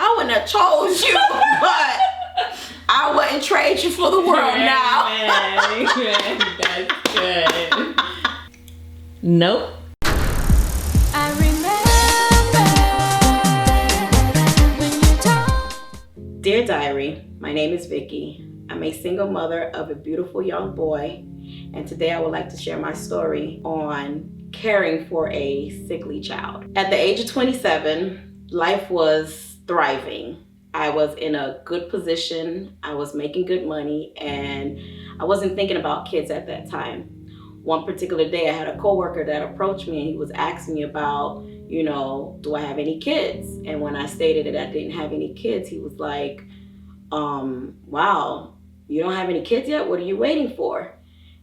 I wouldn't have chose you, but I wouldn't trade you for the world now. Amen. That's good. Nope. I remember when you told. Dear Diary, my name is Vicky. I'm a single mother of a beautiful young boy, and today I would like to share my story on caring for a sickly child. At the age of 27, life was thriving. I was in a good position, I was making good money, and I wasn't thinking about kids at that time. One particular day I had a coworker that approached me and he was asking me about, do I have any kids? And when I stated that I didn't have any kids, he was like, wow, you don't have any kids yet? What are you waiting for?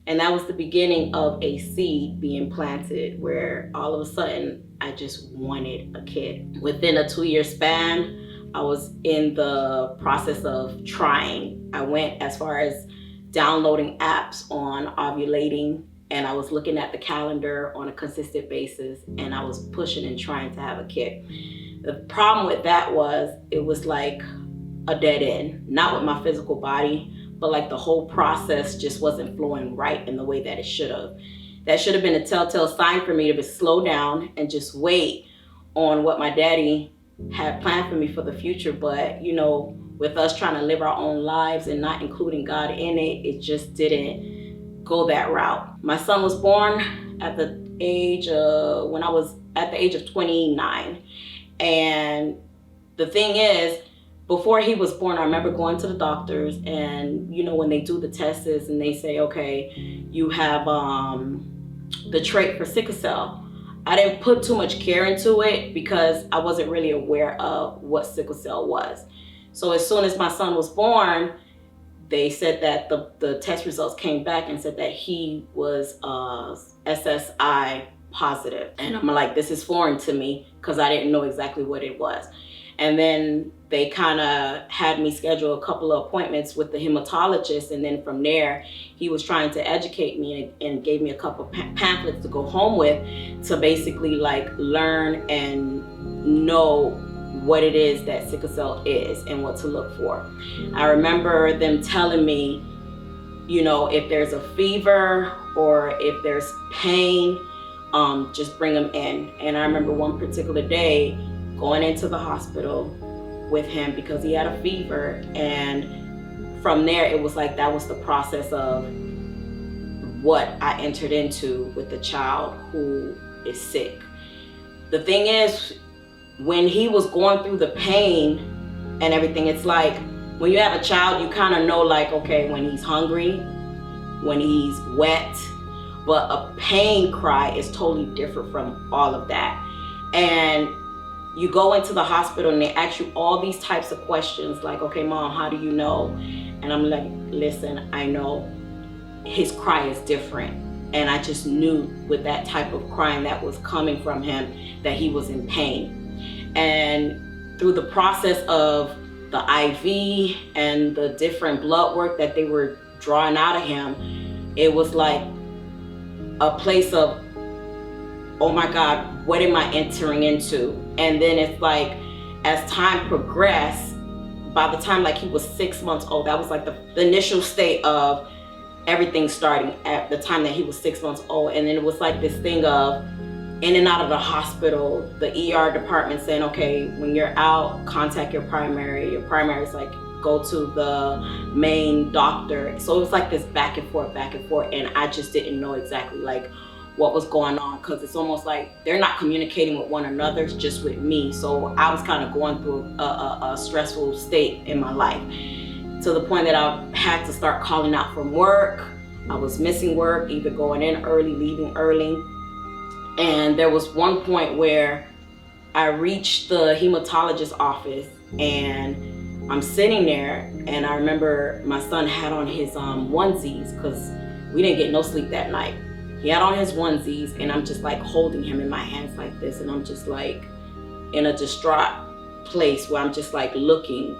And that was the beginning of a seed being planted where all of a sudden I just wanted a kid. Within a 2-year span, I was in the process of trying. I went as far as downloading apps on ovulating, and I was looking at the calendar on a consistent basis, and I was pushing and trying to have a kid. The problem with that was it was like a dead end, not with my physical body, but like the whole process just wasn't flowing right in the way that it should have. That should have been a telltale sign for me to slow down and just wait on what my daddy had planned for me for the future. But with us trying to live our own lives and not including God in it, it just didn't go that route. My son was born at the age of, when I was at the age of 29. And the thing is, before he was born, I remember going to the doctors, and when they do the tests and they say, okay, you have the trait for sickle cell. I didn't put too much care into it because I wasn't really aware of what sickle cell was. So as soon as my son was born, they said that the test results came back and said that he was SSI positive. And I'm like, this is foreign to me because I didn't know exactly what it was. And then they kind of had me schedule a couple of appointments with the hematologist. And then from there, he was trying to educate me and gave me a couple pamphlets to go home with to basically like learn and know what it is that sickle cell is and what to look for. I remember them telling me, if there's a fever or if there's pain, just bring them in. And I remember one particular day going into the hospital with him because he had a fever, and from there it was like that was the process of what I entered into with the child who is sick. The thing is, when he was going through the pain and everything, it's like when you have a child, you kind of know like, okay, when he's hungry, when he's wet, but a pain cry is totally different from all of that. And you go into the hospital and they ask you all these types of questions like, okay, Mom, how do you know? And I'm like, listen, I know his cry is different. And I just knew with that type of crying that was coming from him that he was in pain. And through the process of the IV and the different blood work that they were drawing out of him, it was like a place of, oh my God, what am I entering into? And then it's like, as time progressed, by the time like he was 6 months old, that was like the initial state of everything starting at the time that he was 6 months old. And then it was like this thing of in and out of the hospital, the ER department saying, okay, when you're out, contact your primary. Your primary is like, go to the main doctor. So it was like this back and forth. And I just didn't know exactly like what was going on, because it's almost like they're not communicating with one another, it's just with me. So I was kind of going through a stressful state in my life, to the point that I had to start calling out from work. I was missing work, either going in early, leaving early. And there was one point where I reached the hematologist office and I'm sitting there, and I remember my son had on his onesies because we didn't get no sleep that night. He had on his onesies, and I'm just like holding him in my hands like this, and I'm just like in a distraught place where I'm just like looking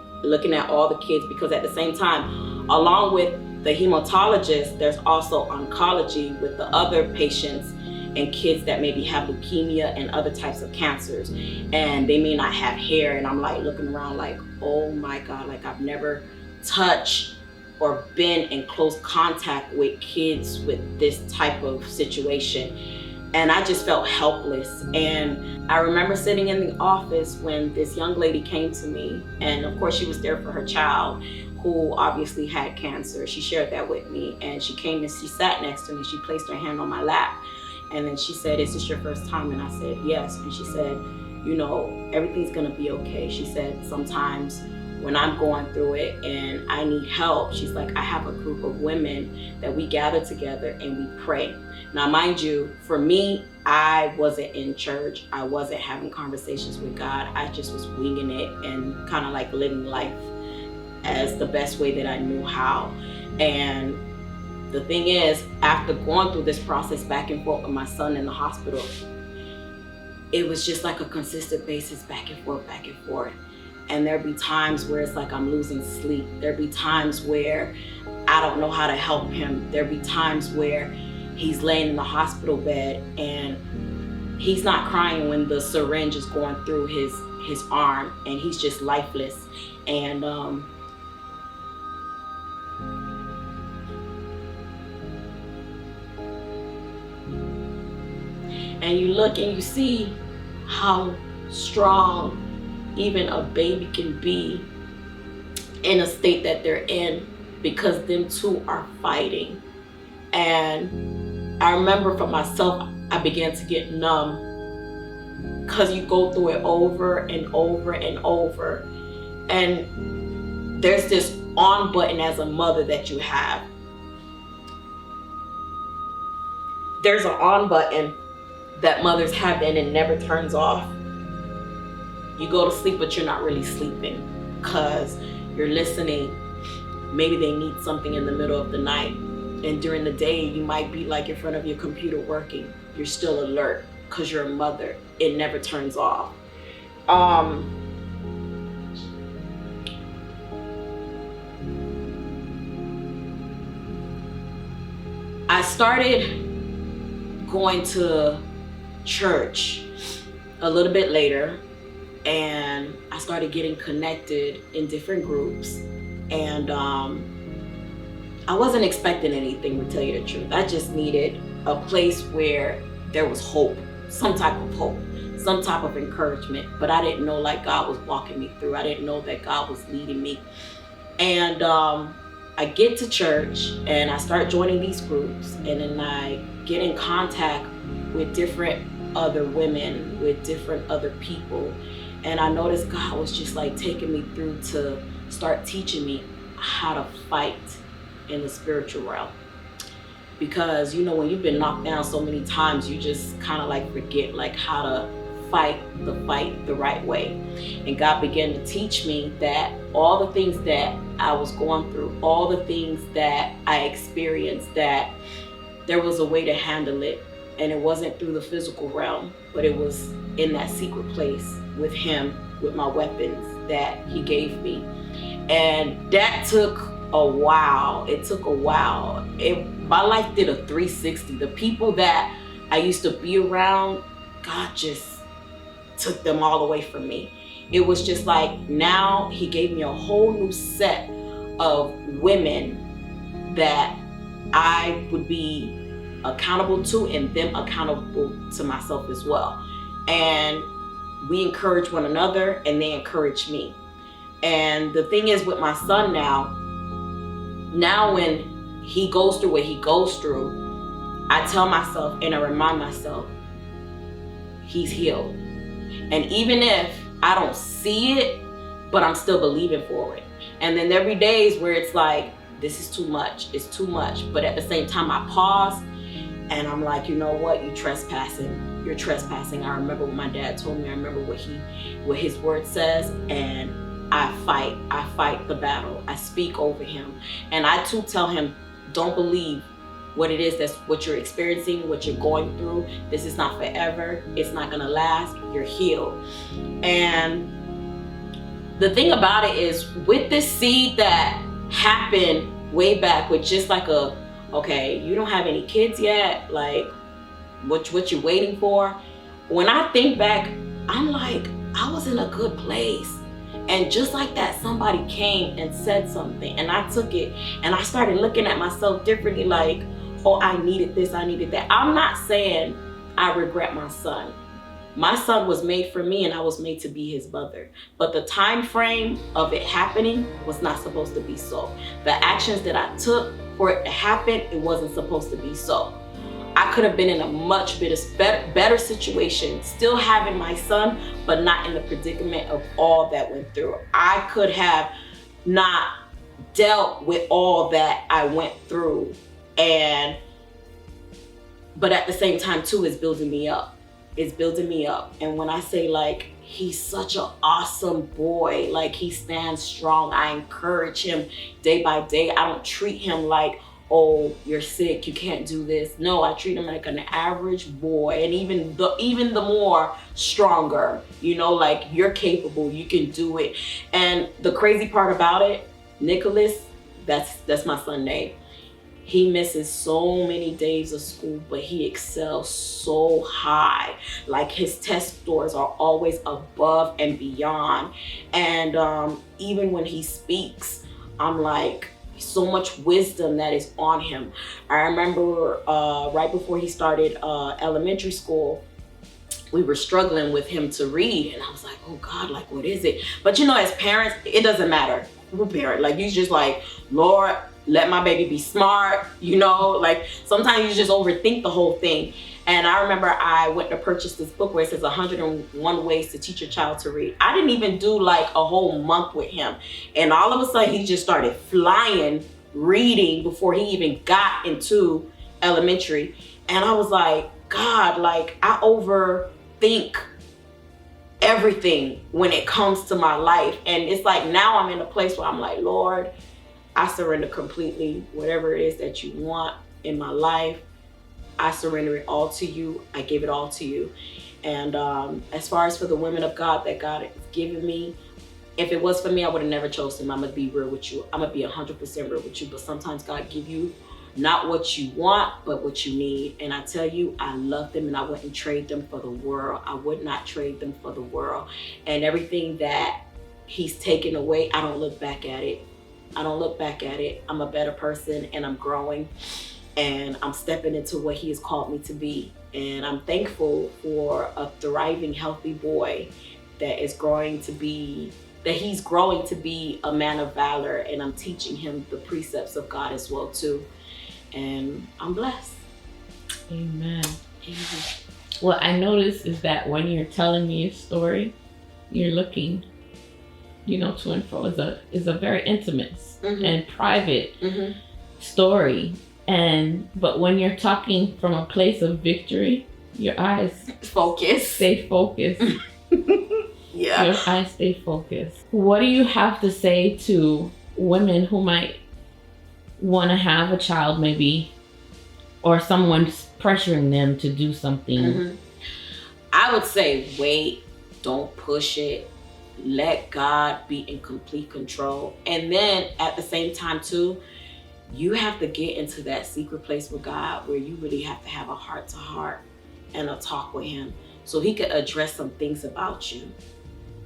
at all the kids, because at the same time, along with the hematologist, there's also oncology with the other patients, and kids that maybe have leukemia and other types of cancers, and they may not have hair. And I'm like looking around like, oh my God, like I've never touched or been in close contact with kids with this type of situation. And I just felt helpless. And I remember sitting in the office when this young lady came to me, and of course she was there for her child who obviously had cancer. She shared that with me, and she came and she sat next to me. She placed her hand on my lap, and then she said, "Is this your first time?" And I said, "Yes." And she said, "You know, everything's gonna be okay." She said, "Sometimes when I'm going through it and I need help," she's like, "I have a group of women that we gather together and we pray." Now, mind you, for me, I wasn't in church. I wasn't having conversations with God. I just was winging it and kind of like living life as the best way that I knew how. And the thing is, after going through this process back and forth with my son in the hospital, it was just like a consistent basis, back and forth, back and forth. And there'd be times where it's like I'm losing sleep. There'd be times where I don't know how to help him. There'd be times where he's laying in the hospital bed and he's not crying when the syringe is going through his arm, and he's just lifeless. And you look and you see how strong even a baby can be in a state that they're in, because them two are fighting. And I remember for myself, I began to get numb, because you go through it over and over and over. And there's this on button as a mother that you have. There's an on button that mothers have, and it never turns off. You go to sleep, but you're not really sleeping, because you're listening. Maybe they need something in the middle of the night. And during the day, you might be like in front of your computer working. You're still alert because you're a mother. It never turns off. I started going to church a little bit later, and I started getting connected in different groups. And I wasn't expecting anything, to tell you the truth. I just needed a place where there was hope, some type of hope, some type of encouragement. But I didn't know like God was walking me through. I didn't know that God was leading me. And I get to church and I start joining these groups, and then I get in contact with different other women, with different other people. And I noticed God was just like taking me through to start teaching me how to fight in the spiritual realm. Because, you know, when you've been knocked down so many times, you just kind of like forget like how to fight the fight the right way. And God began to teach me that all the things that I was going through, all the things that I experienced, that there was a way to handle it. And it wasn't through the physical realm, but it was in that secret place with Him, with my weapons that He gave me. And that took a while. It took a while. My life did a 360. The people that I used to be around, God just took them all away from me. It was just like, now He gave me a whole new set of women that I would be accountable to, and them accountable to myself as well. And we encourage one another, and they encourage me. And the thing is with my son now when he goes through what he goes through, I tell myself and I remind myself, he's healed. And even if I don't see it, but I'm still believing for it. And then there be days where it's like, this is too much, it's too much. But at the same time, I pause and I'm like, you know what, you're trespassing. I remember what my dad told me. I remember what his word says, and I fight the battle. I speak over him. And I too tell him, don't believe what it is, that's what you're experiencing, what you're going through. This is not forever. It's not gonna last. You're healed. And the thing about it is, with this seed that happened way back with just like okay, you don't have any kids yet, like what you waiting for? When I think back, I'm like, I was in a good place. And just like that, somebody came and said something, and I took it, and I started looking at myself differently, like, oh, I needed this, I needed that. I'm not saying I regret my son. My son was made for me, and I was made to be his mother. But the time frame of it happening was not supposed to be so. The actions that I took for it to happen, it wasn't supposed to be so. I could have been in a much better situation, still having my son, but not in the predicament of all that went through. I could have not dealt with all that I went through, but at the same time too, it's building me up. It's building me up. And when I say, like, he's such an awesome boy, like, he stands strong. I encourage him day by day. I don't treat him like, oh, you're sick, you can't do this. No, I treat him like an average boy, and even the more stronger, you know, like, you're capable, you can do it. And the crazy part about it, Nicholas, that's my son's name. He misses so many days of school, but he excels so high. Like, his test scores are always above and beyond. And even when he speaks, I'm like, so much wisdom that is on him. I remember right before he started elementary school, we were struggling with him to read, and I was like, oh God, like, what is it? But you know, as parents, it doesn't matter who parent. Like, you just like, Lord, let my baby be smart, you know? Like, sometimes you just overthink the whole thing. And I remember I went to purchase this book where it says 101 ways to teach your child to read. I didn't even do like a whole month with him. And all of a sudden he just started flying reading before he even got into elementary. And I was like, God, like, I overthink everything when it comes to my life. And it's like, now I'm in a place where I'm like, Lord, I surrender completely. Whatever it is that you want in my life, I surrender it all to you. I give it all to you. And as far as for the women of God that God has given me, if it was for me, I would have never chosen them. I'm going to be real with you. I'm going to be 100% real with you. But sometimes God give you not what you want, but what you need. And I tell you, I love them, and I wouldn't trade them for the world. I would not trade them for the world. And everything that he's taken away, I don't look back at it. I don't look back at it. I'm a better person, and I'm growing. And I'm stepping into what he has called me to be. And I'm thankful for a thriving, healthy boy that is growing to be, that he's growing to be a man of valor. And I'm teaching him the precepts of God as well too. And I'm blessed. Amen. Amen. What I noticed is that when you're telling me a story, you're looking, you know, to and fro. Is a very intimate and private story. But when you're talking from a place of victory, your eyes stay focused. Yeah. Your eyes stay focused. What do you have to say to women who might want to have a child, maybe, or someone's pressuring them to do something? I would say, wait, don't push it. Let God be in complete control. And then at the same time too, you have to get into that secret place with God where you really have to have a heart to heart and a talk with him, so he could address some things about you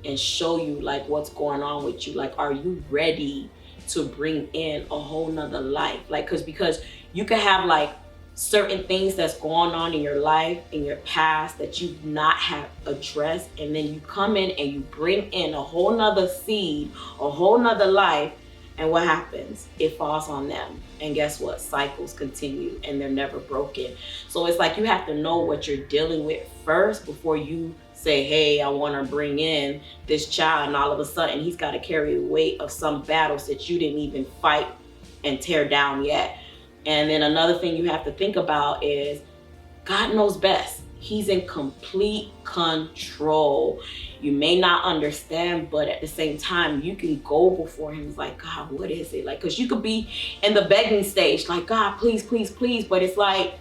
and show you like what's going on with you. Like, are you ready to bring in a whole nother life? Like, because you could have like certain things that's going on in your life, in your past, that you've not have addressed, and then you come in and you bring in a whole nother seed, a whole nother life. And what happens? It falls on them. And guess what? Cycles continue, and they're never broken. So it's like you have to know what you're dealing with first before you say, hey, I want to bring in this child, and all of a sudden he's got to carry the weight of some battles that you didn't even fight and tear down yet. And then another thing you have to think about is God knows best. He's in complete control. You may not understand, but at the same time, you can go before him. It's like, God, what is it? Like, because you could be in the begging stage, like, God, please, please, please. But it's like,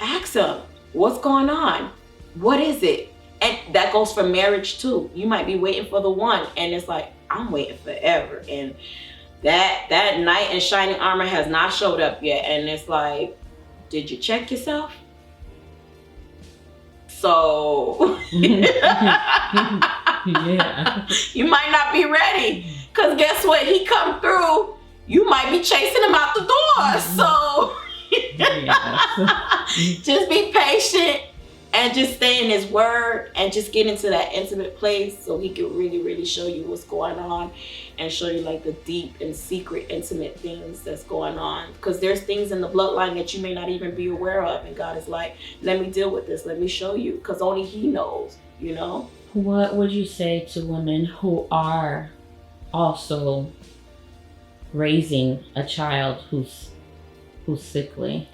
ask him, what's going on? What is it? And that goes for marriage too. You might be waiting for the one, and it's like, I'm waiting forever. And that knight in shining armor has not showed up yet. And it's like, did you check yourself? So Yeah. you might not be ready. Because guess what? He come through, you might be chasing him out the door. So just be patient and just stay in his word and just get into that intimate place so he can really, really show you what's going on and show you like the deep and secret intimate things that's going on. Because there's things in the bloodline that you may not even be aware of. And God is like, let me deal with this. Let me show you. Because only he knows, you know? What would you say to women who are also raising a child who's sickly?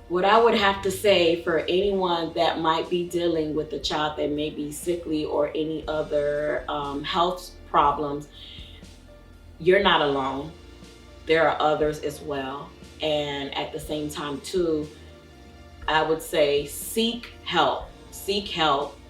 What I would have to say for anyone that might be dealing with a child that may be sickly or any other health problems, you're not alone. There are others as well. And at the same time too, I would say seek help,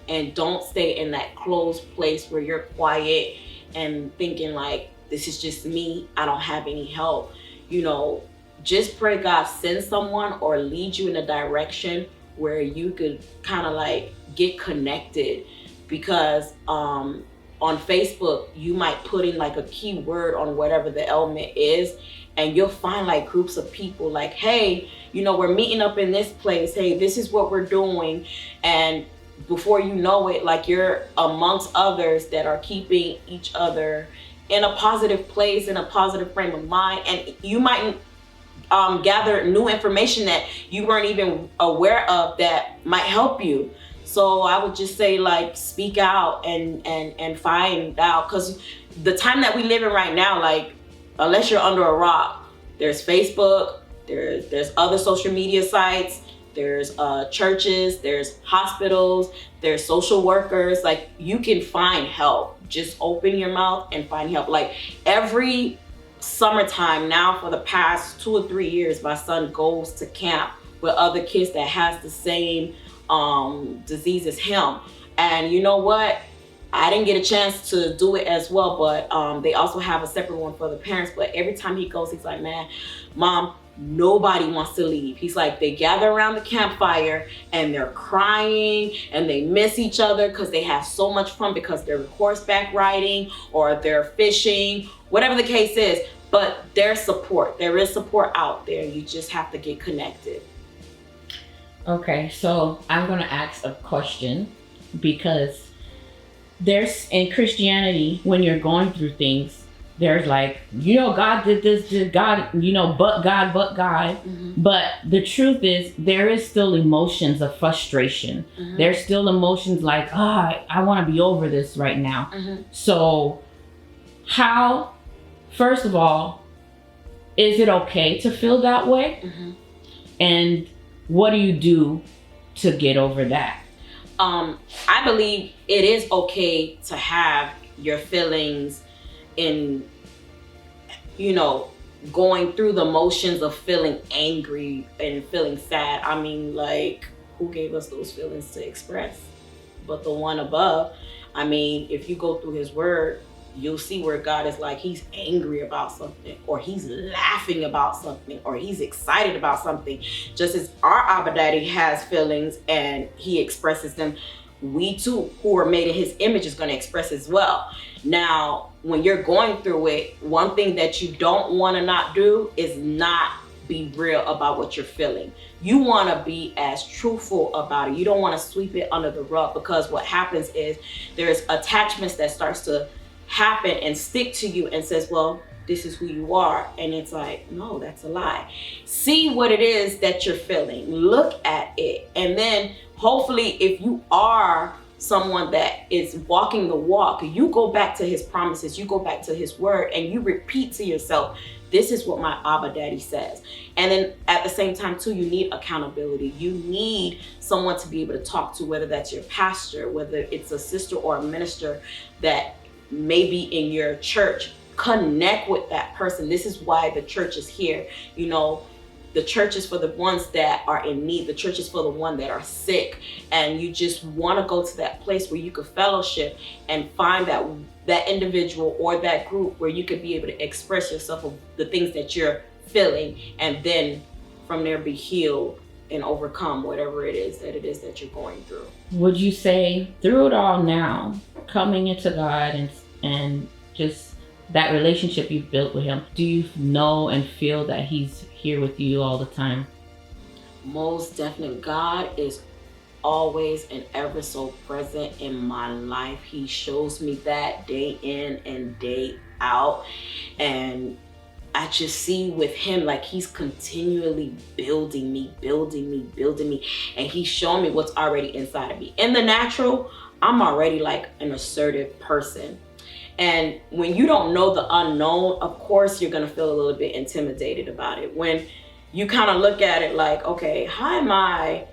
and don't stay in that closed place where you're quiet and thinking like, this is just me, I don't have any help. You know, just pray God send someone or lead you in a direction where you could kind of like get connected. Because on Facebook, you might put in like a keyword on whatever the ailment is, and you'll find like groups of people like, hey, you know, we're meeting up in this place. Hey, this is what we're doing. And before you know it, like you're amongst others that are keeping each other in a positive place, in a positive frame of mind. And you might gather new information that you weren't even aware of that might help you. So I would just say like speak out and find out, because the time that we live in right now, like unless you're under a rock, there's Facebook, there's other social media sites, there's churches, there's hospitals, there's social workers. Like you can find help. Just open your mouth and find help. Like every summertime now for the past 2 or 3 years, my son goes to camp with other kids that has the same disease as him. And you know what? I didn't get a chance to do it as well, but they also have a separate one for the parents. But every time he goes, he's like, man, Mom, nobody wants to leave. He's like, they gather around the campfire and they're crying and they miss each other because they have so much fun because they're horseback riding or they're fishing, whatever the case is. But there's support. There is support out there. You just have to get connected. Okay, so I'm going to ask a question, because there's, in Christianity, when you're going through things, there's like, you know, God did this, did God, you know, but God. Mm-hmm. But the truth is, there is still emotions of frustration. Mm-hmm. There's still emotions like, I want to be over this right now. Mm-hmm. So how, first of all, is it okay to feel that way? Mm-hmm. And what do you do to get over that? I believe it is okay to have your feelings in, you know, going through the motions of feeling angry and feeling sad. I mean, like, who gave us those feelings to express but the one above? I mean, if you go through his word, you'll see where God is like, he's angry about something, or he's laughing about something, or he's excited about something. Just as our Abba Daddy has feelings and he expresses them, we too, who are made in his image, is going to express as well. Now, when you're going through it, one thing that you don't want to not do is not be real about what you're feeling. You want to be as truthful about it. You don't want to sweep it under the rug, because what happens is there's attachments that starts to happen and stick to you and says, well, this is who you are. And it's like, no, that's a lie. See what it is that you're feeling. Look at it. And then hopefully, if you are someone that is walking the walk, you go back to his promises, you go back to his word, and you repeat to yourself, this is what my Abba Daddy says. And then at the same time too, you need accountability. You need someone to be able to talk to, whether that's your pastor, whether it's a sister or a minister that may be in your church. Connect with that person. This is why the church is here. You know, the church is for the ones that are in need. The church is for the ones that are sick. And you just want to go to that place where you could fellowship and find that individual or that group where you could be able to express yourself of the things that you're feeling, and then from there be healed and overcome whatever it is that you're going through. Would you say through it all now, coming into God and just that relationship you've built with him, do you know and feel that he's here with you all the time? Most definitely. God is always and ever so present in my life. He shows me that day in and day out. And I just see with him, like he's continually building me. And he's showing me what's already inside of me. In the natural, I'm already like an assertive person. And when you don't know the unknown, of course, you're going to feel a little bit intimidated about it. When you kind of look at it like, okay, how am I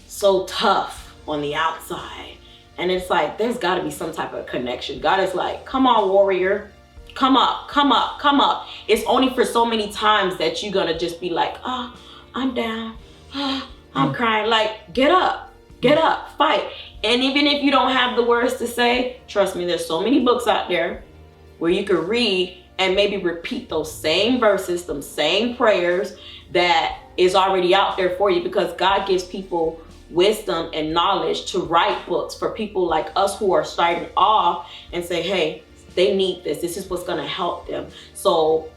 so tough on the outside? And it's like, there's got to be some type of connection. God is like, come on, warrior. Come up. It's only for so many times that you're going to just be like, oh, I'm down. Oh, I'm crying. Like, get up, fight. And even if you don't have the words to say, trust me, there's so many books out there where you could read and maybe repeat those same verses, them same prayers that is already out there for you, because God gives people wisdom and knowledge to write books for people like us who are starting off and say, hey, they need this. This is what's going to help them. So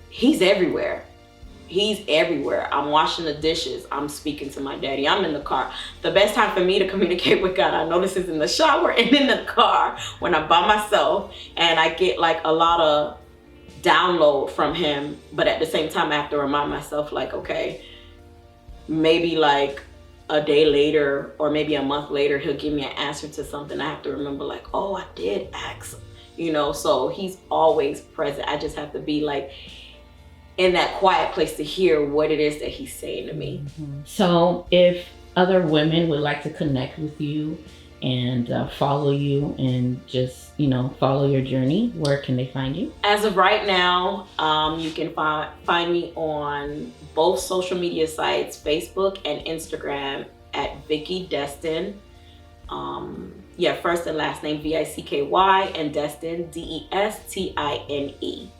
he's everywhere. I'm washing the dishes. I'm speaking to my daddy. I'm in the car. The best time for me to communicate with God, I notice, is in the shower and in the car when I'm by myself, and I get like a lot of download from him. But at the same time, I have to remind myself, like, okay, maybe like a day later or maybe a month later, he'll give me an answer to something. I have to remember, like, oh, I did ask, so he's always present. I just have to be like in that quiet place to hear what it is that he's saying to me. Mm-hmm. So if other women would like to connect with you and follow you and just, follow your journey, where can they find you? As of right now, you can find me on both social media sites, Facebook and Instagram, at Vicky Destine. First and last name Vicky, and Destine Destine.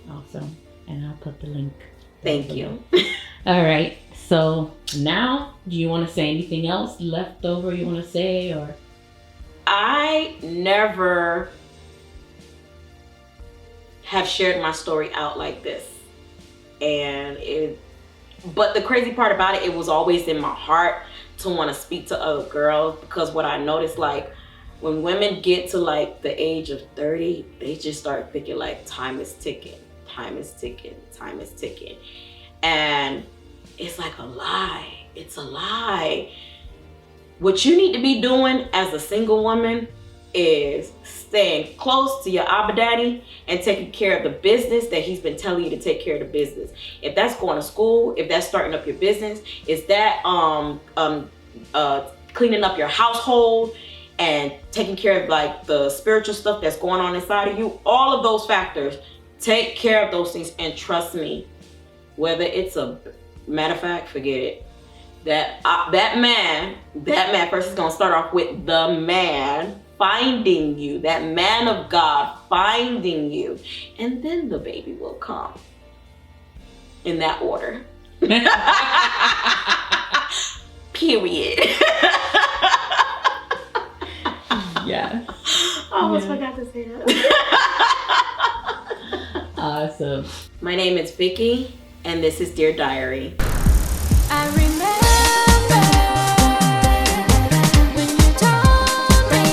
Awesome. And I'll put the link. Thank you. All right. So now, do you want to say anything else left over you want to say, or? I never have shared my story out like this. But the crazy part about it, it was always in my heart to want to speak to other girls, because what I noticed, like, when women get to like the age of 30, they just start thinking like time is ticking. And it's like a lie. It's a lie. What you need to be doing as a single woman is staying close to your Abba Daddy and taking care of the business that he's been telling you to take care of the business. If that's going to school, if that's starting up your business, is that cleaning up your household and taking care of like the spiritual stuff that's going on inside of you, all of those factors, take care of those things. And trust me, whether it's a matter of fact, forget it. That man first is gonna start off with the man finding you, that man of God finding you, and then the baby will come. In that order. Period. Yeah. I almost forgot to say that. Awesome. My name is Vicky, and this is Dear Diary. I remember when you told me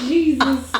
Jesus.